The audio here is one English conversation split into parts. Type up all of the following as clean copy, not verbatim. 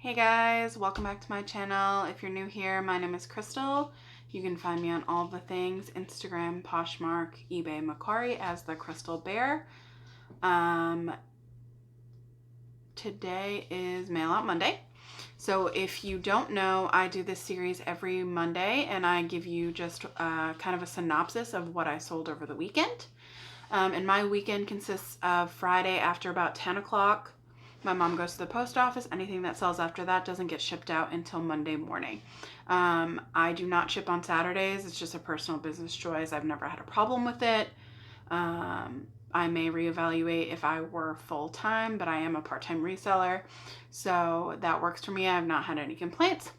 Hey guys, welcome back to my channel. If you're new here, my name is Crystal. You can find me on all the things, Instagram, Poshmark, eBay, Mercari as the Crystal Bear. Today is Mail Out Monday. So if you don't know, I do this series every Monday and I give you just kind of a synopsis of what I sold over the weekend. And my weekend consists of Friday after about 10 o'clock. My mom goes to the post office. Anything that sells after that doesn't get shipped out until Monday morning. I do not ship on Saturdays. It's just a personal business choice. I've never had a problem with it. I may reevaluate if I were full-time, but I am a part-time reseller. So that works for me. I have not had any complaints.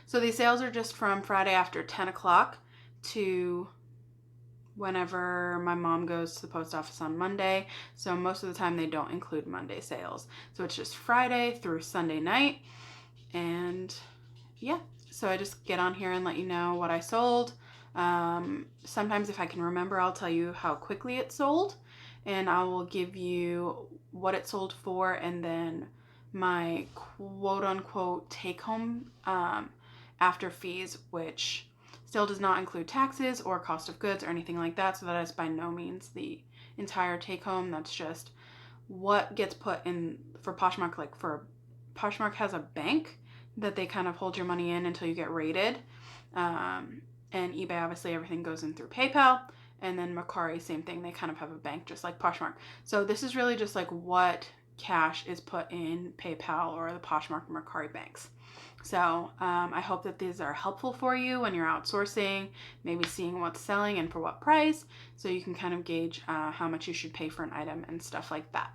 So these sales are just from Friday after 10 o'clock to whenever my mom goes to the post office on Monday. So most of the time they don't include Monday sales. So it's just Friday through Sunday night. And yeah, so I just get on here and let you know what I sold. Sometimes if I can remember, I'll tell you how quickly it sold, and I will give you what it sold for and then my quote unquote take home after fees, which still does not include taxes or cost of goods or anything like that. So that is by no means the entire take home. That's just what gets put in for Poshmark. Like for Poshmark has a bank that they kind of hold your money in until you get rated. And eBay, obviously everything goes in through PayPal. And then Mercari, same thing. They kind of have a bank just like Poshmark. So this is really just like what cash is put in PayPal or the Poshmark and Mercari banks. So I hope that these are helpful for you when you're outsourcing, maybe seeing what's selling and for what price, so you can kind of gauge how much you should pay for an item and stuff like that.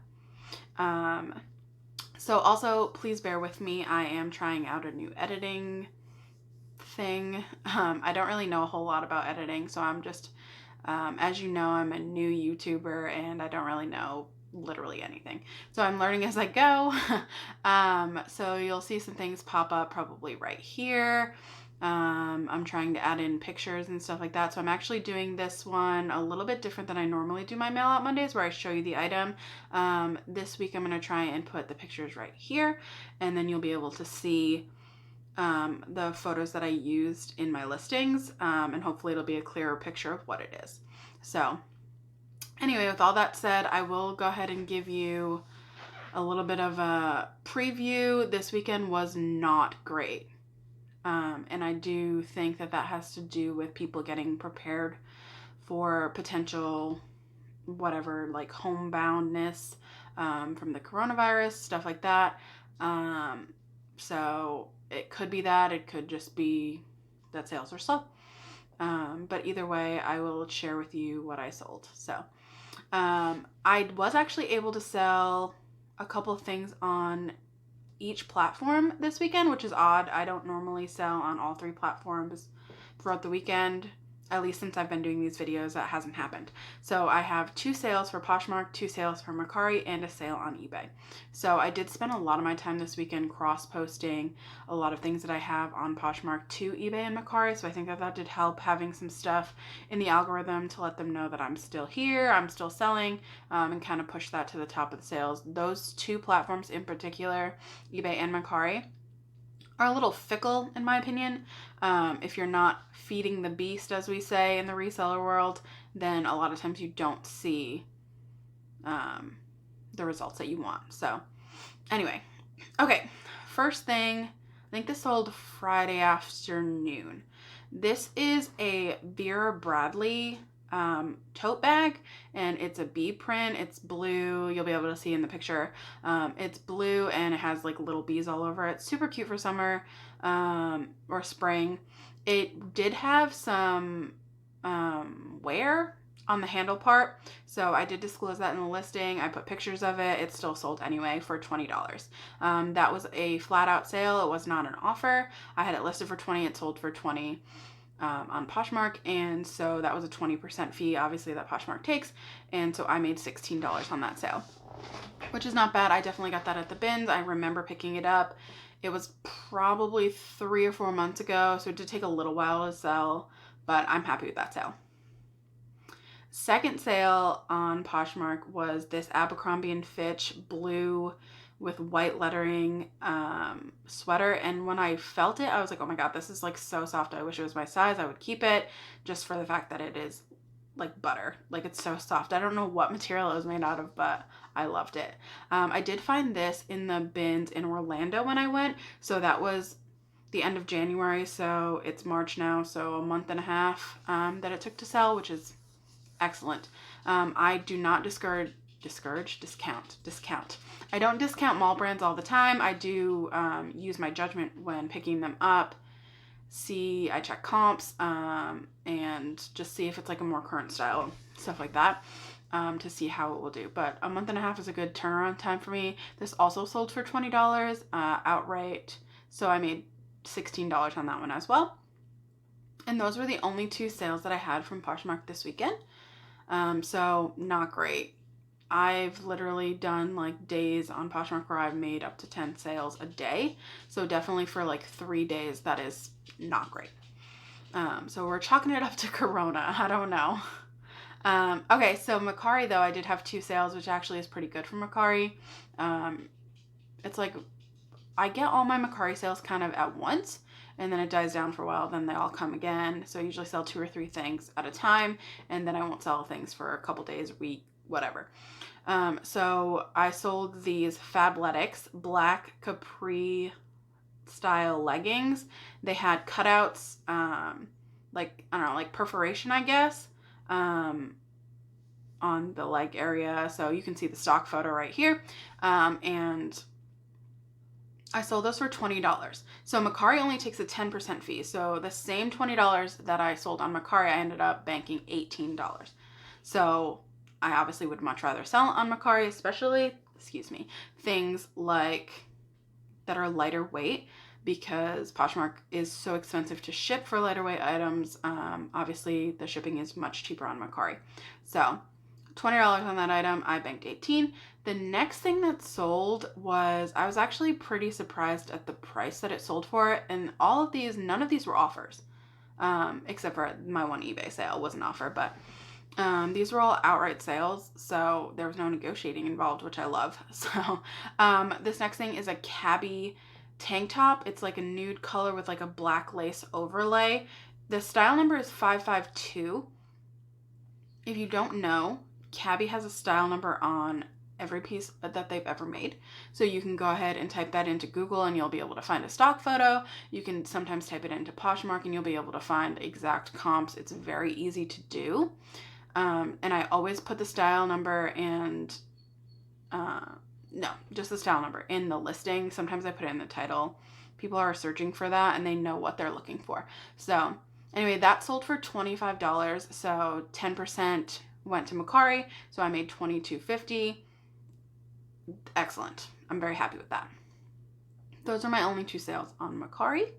So also, please bear with me. I am trying out a new editing thing. I don't really know a whole lot about editing, so I'm just, as you know, I'm a new YouTuber and I don't really know literally anything. So I'm learning as I go. So you'll see some things pop up probably right here. I'm trying to add in pictures and stuff like that. So I'm actually doing this one a little bit different than I normally do my Mail Out Mondays, where I show you the item. This week I'm going to try and put the pictures right here, and then you'll be able to see the photos that I used in my listings, and hopefully it'll be a clearer picture of what it is. So anyway, with all that said, I will go ahead and give you a little bit of a preview. This weekend was not great. And I do think that that has to do with people getting prepared for potential whatever, like homeboundness from the coronavirus, stuff like that. So it could be that. It could just be that sales are slow. But either way, I will share with you what I sold. So I was actually able to sell a couple of things on each platform this weekend, which is odd. I don't normally sell on all three platforms throughout the weekend. At least since I've been doing these videos, that hasn't happened. So I have 2 sales for Poshmark, 2 sales for Mercari, and a sale on eBay. So I did spend a lot of my time this weekend cross-posting a lot of things that I have on Poshmark to eBay and Mercari. So I think that that did help, having some stuff in the algorithm to let them know that I'm still here, I'm still selling, and kind of push that to the top of the sales. Those 2 platforms in particular, eBay and Mercari, are a little fickle in my opinion. If you're not feeding the beast, as we say in the reseller world, then a lot of times you don't see the results that you want. So anyway, okay, first thing, I think this sold Friday afternoon. This is a Vera Bradley tote bag, and it's a bee print. It's blue. You'll be able to see in the picture. It's blue and it has like little bees all over it. Super cute for summer or spring. It did have some wear on the handle part, so I did disclose that in the listing. I put pictures of it. It still sold anyway for $20. That was a flat out sale. It was not an offer. I had it listed for $20. It sold for $20 on Poshmark, and so that was a 20% fee, obviously, that Poshmark takes, and so I made $16 on that sale, which is not bad. I definitely got that at the bins. I remember picking it up. It was probably 3 or 4 months ago, so it did take a little while to sell, but I'm happy with that sale. Second sale on Poshmark was this Abercrombie & Fitch blue with white lettering sweater. And when I felt it, I was like, oh my God, this is like so soft. I wish it was my size. I would keep it just for the fact that it is like butter. Like, it's so soft. I don't know what material it was made out of, but I loved it. I did find this in the bins in Orlando when I went. So that was the end of January. So it's March now. So a month and a half that it took to sell, which is excellent. I do not discount. I don't discount mall brands all the time. I do use my judgment when picking them up. I check comps and just see if it's like a more current style, stuff like that, to see how it will do. But a month and a half is a good turnaround time for me. This also sold for $20 outright, so I made $16 on that one as well. And those were the only 2 sales that I had from Poshmark this weekend. So not great. I've literally done like days on Poshmark where I've made up to 10 sales a day. So definitely for like 3 days, that is not great. So we're chalking it up to Corona. I don't know. Okay, so Mercari though, I did have 2 sales, which actually is pretty good for Mercari. It's like I get all my Mercari sales kind of at once, and then it dies down for a while, then they all come again. So I usually sell 2 or 3 things at a time, and then I won't sell things for a couple days, a week, whatever. So I sold these Fabletics black capri style leggings. They had cutouts, like, I don't know, like perforation, I guess, on the leg area. So you can see the stock photo right here. And I sold those for $20. So Mercari only takes a 10% fee. So the same $20 that I sold on Mercari, I ended up banking $18. So I obviously would much rather sell on Mercari, especially, things like that are lighter weight, because Poshmark is so expensive to ship for lighter weight items. Obviously, the shipping is much cheaper on Mercari. So $20 on that item, I banked $18. The next thing that sold was, I was actually pretty surprised at the price that it sold for. And none of these were offers, except for my one eBay sale was an offer, but these were all outright sales, so there was no negotiating involved, which I love. So this next thing is a cabbie tank top. It's like a nude color with like a black lace overlay. The style number is 552. If you don't know, Cabbie has a style number on every piece that they've ever made. So you can go ahead and type that into Google and you'll be able to find a stock photo. You can sometimes type it into Poshmark and you'll be able to find exact comps. It's very easy to do. And I always put the style number and, just the style number in the listing. Sometimes I put it in the title. People are searching for that and they know what they're looking for. So anyway, that sold for $25. So 10% went to Mercari. So I made $22.50. Excellent. I'm very happy with that. Those are my only 2 sales on Mercari.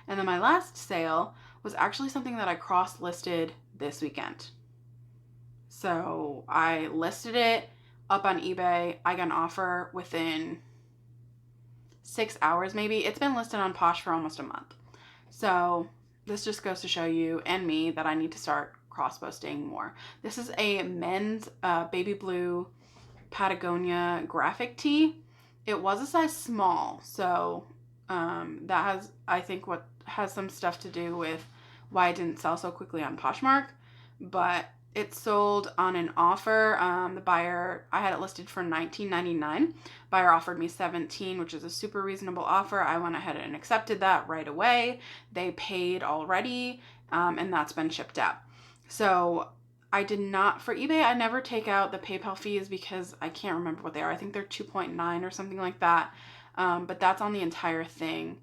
And then my last sale was actually something that I cross-listed this weekend. So I listed it up on eBay. I got an offer within 6 hours maybe. It's been listed on Posh for almost a month. So this just goes to show you and me that I need to start cross-posting more. This is a men's baby blue Patagonia graphic tee. It was a size small, so that has, I think, what has some stuff to do with why it didn't sell so quickly on Poshmark, but it sold on an offer. The buyer, I had it listed for $19.99. Buyer offered me $17, which is a super reasonable offer. I went ahead and accepted that right away. They paid already, and that's been shipped out. So I did not, for eBay, I never take out the PayPal fees because I can't remember what they are. I think they're 2.9 or something like that. But that's on the entire thing,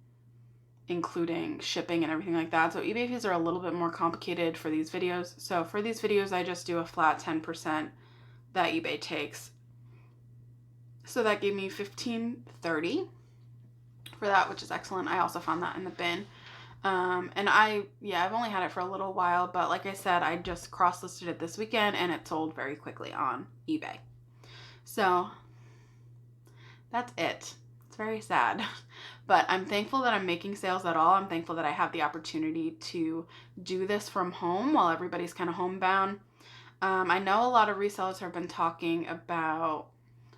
including shipping and everything like that. So eBay fees are a little bit more complicated for these videos. So for these videos, I just do a flat 10% that eBay takes. So that gave me $15.30 for that, which is excellent. I also found that in the bin. And I've only had it for a little while, but like I said, I just cross-listed it this weekend and it sold very quickly on eBay. So that's it. It's very sad, but I'm thankful that I'm making sales at all. I'm thankful that I have the opportunity to do this from home while everybody's kind of homebound. I know a lot of resellers have been talking about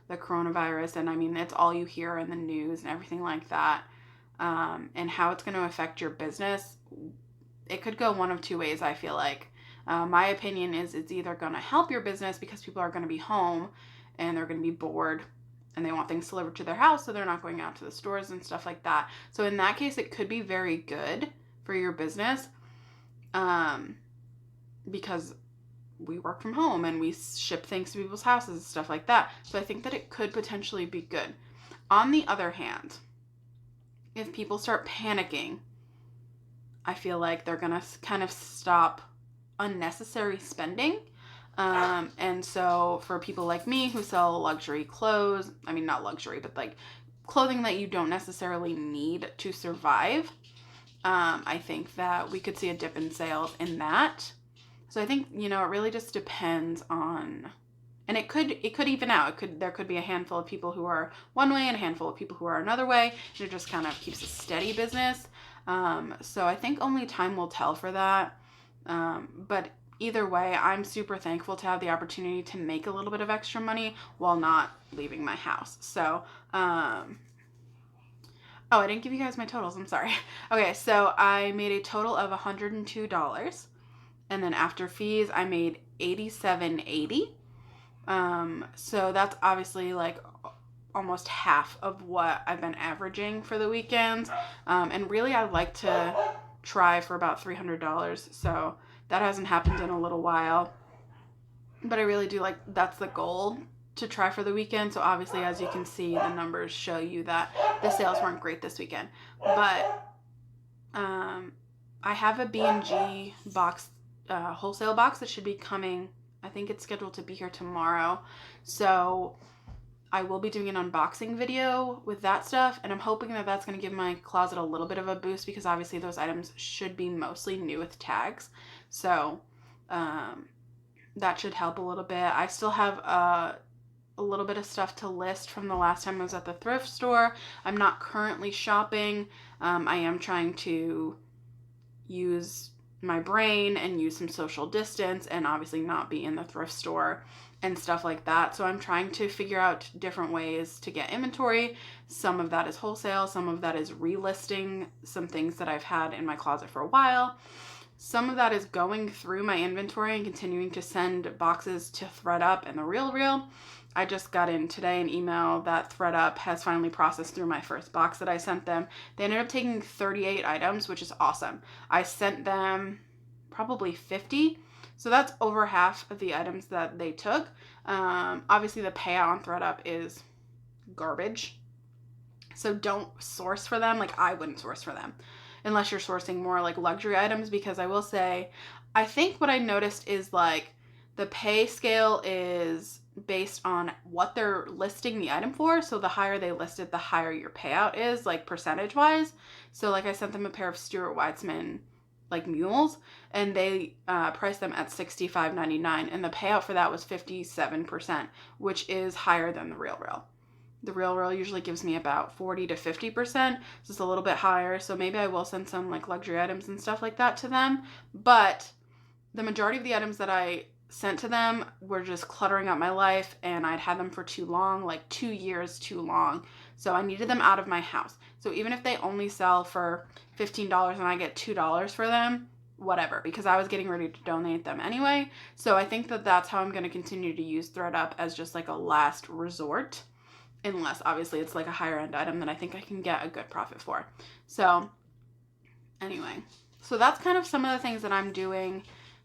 the coronavirus, and I mean, it's all you hear in the news and everything like that, and how it's going to affect your business, it could go one of two ways, I feel like. My opinion is it's either going to help your business because people are going to be home and they're going to be bored and they want things delivered to their house, so they're not going out to the stores and stuff like that. So in that case, it could be very good for your business, because we work from home and we ship things to people's houses and stuff like that. So I think that it could potentially be good. On the other hand, if people start panicking, I feel like they're going to kind of stop unnecessary spending. And so for people like me who sell luxury clothes, I mean, not luxury, but like clothing that you don't necessarily need to survive, I think that we could see a dip in sales in that. So I think, it really just depends on, and it could even out. There could be a handful of people who are one way and a handful of people who are another way. And it just kind of keeps a steady business. So I think only time will tell for that. But either way, I'm super thankful to have the opportunity to make a little bit of extra money while not leaving my house. So, oh, I didn't give you guys my totals. I'm sorry. Okay, so I made a total of $102. And then after fees, I made $87.80. So that's obviously like almost half of what I've been averaging for the weekends. And really, I'd like to try for about $300. So that hasn't happened in a little while. But I really do like, that's the goal, to try for the weekend. So obviously, as you can see, the numbers show you that the sales weren't great this weekend. But I have a B&G box, wholesale box that should be coming. I think it's scheduled to be here tomorrow. So I will be doing an unboxing video with that stuff, and I'm hoping that that's going to give my closet a little bit of a boost, because obviously those items should be mostly new with tags. So that should help a little bit. I still have a little bit of stuff to list from the last time I was at the thrift store. I'm not currently shopping. I am trying to use my brain and use some social distance and obviously not be in the thrift store and stuff like that. So I'm trying to figure out different ways to get inventory. Some of that is wholesale. Some of that is relisting some things that I've had in my closet for a while. Some of that is going through my inventory and continuing to send boxes to ThredUp and The RealReal. I just got in today an email that ThredUp has finally processed through my first box that I sent them. They ended up taking 38 items, which is awesome. I sent them probably 50. So that's over half of the items that they took. Obviously, the payout on ThredUp is garbage. So don't source for them. Like, I wouldn't source for them unless you're sourcing more like luxury items, because I will say, I think what I noticed is like the pay scale is based on what they're listing the item for. So the higher they list it, the higher your payout is, like percentage wise. So like I sent them a pair of Stuart Weitzman like mules, and they priced them at $65.99, and the payout for that was 57%, which is higher than the RealReal. The RealReal usually gives me about 40 to 50%, so it's a little bit higher. So maybe I will send some like luxury items and stuff like that to them. But the majority of the items that I sent to them were just cluttering up my life, and I'd had them for too long, like 2 years too long. So I needed them out of my house. So even if they only sell for $15 and I get $2 for them, whatever, because I was getting ready to donate them anyway. So I think that that's how I'm going to continue to use ThredUp, as just like a last resort, unless obviously it's like a higher end item that I think I can get a good profit for. So anyway, so that's kind of some of the things that I'm doing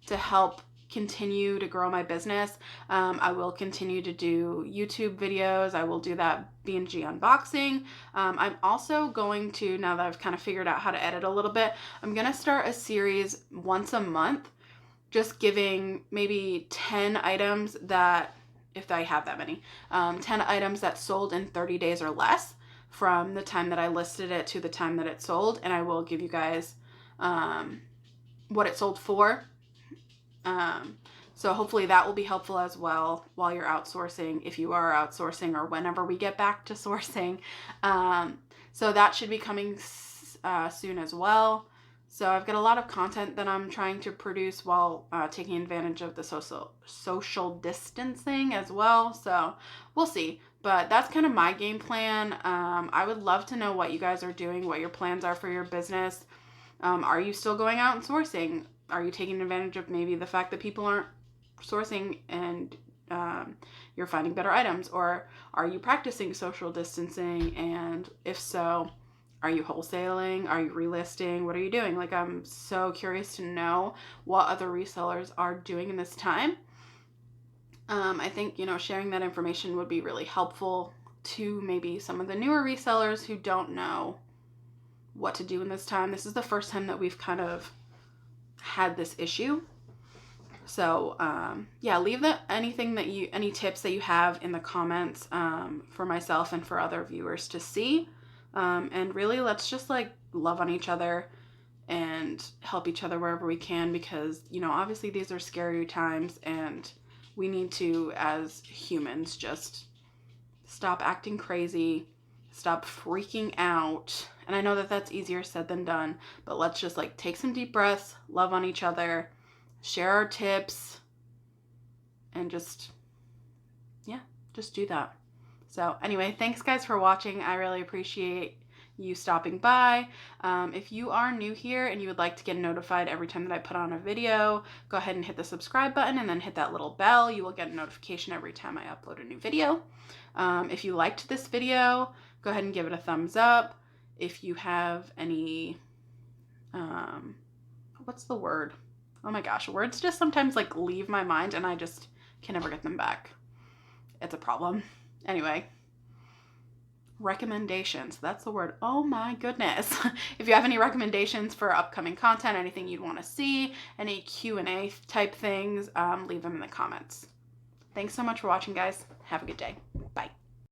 to help continue to grow my business. I will continue to do YouTube videos. I will do that B&G unboxing. I'm also going to, now that I've kind of figured out how to edit a little bit, I'm going to start a series once a month, just giving maybe 10 items that, if I have that many, 10 items that sold in 30 days or less from the time that I listed it to the time that it sold. And I will give you guys what it sold for. So hopefully that will be helpful as well while you're outsourcing, if you are outsourcing, or whenever we get back to sourcing. So that should be coming soon as well. So I've got a lot of content that I'm trying to produce while taking advantage of the social distancing as well. So we'll see. But that's kind of my game plan. I would love to know what you guys are doing, what your plans are for your business. Are you still going out and sourcing? Are you taking advantage of maybe the fact that people aren't sourcing and you're finding better items? Or are you practicing social distancing? And if so, are you wholesaling? Are you relisting? What are you doing? Like, I'm so curious to know what other resellers are doing in this time. I think, sharing that information would be really helpful to maybe some of the newer resellers who don't know what to do in this time. This is the first time that we've kind of had this issue. So, leave any tips that you have in the comments for myself and for other viewers to see. And really, let's just love on each other and help each other wherever we can, because, obviously these are scary times, and we need to, as humans, just stop acting crazy, stop freaking out. And I know that that's easier said than done, but let's just take some deep breaths, love on each other, share our tips, and just do that. So anyway, thanks guys for watching. I really appreciate you stopping by. If you are new here and you would like to get notified every time that I put on a video, go ahead and hit the subscribe button and then hit that little bell. You will get a notification every time I upload a new video. If you liked this video, go ahead and give it a thumbs up. If you have any, what's the word? Oh my gosh, words just sometimes leave my mind and I just can never get them back. It's a problem. Anyway, recommendations, that's the word. Oh my goodness. If you have any recommendations for upcoming content, anything you'd want to see, any Q&A type things, leave them in the comments. Thanks so much for watching, guys. Have a good day.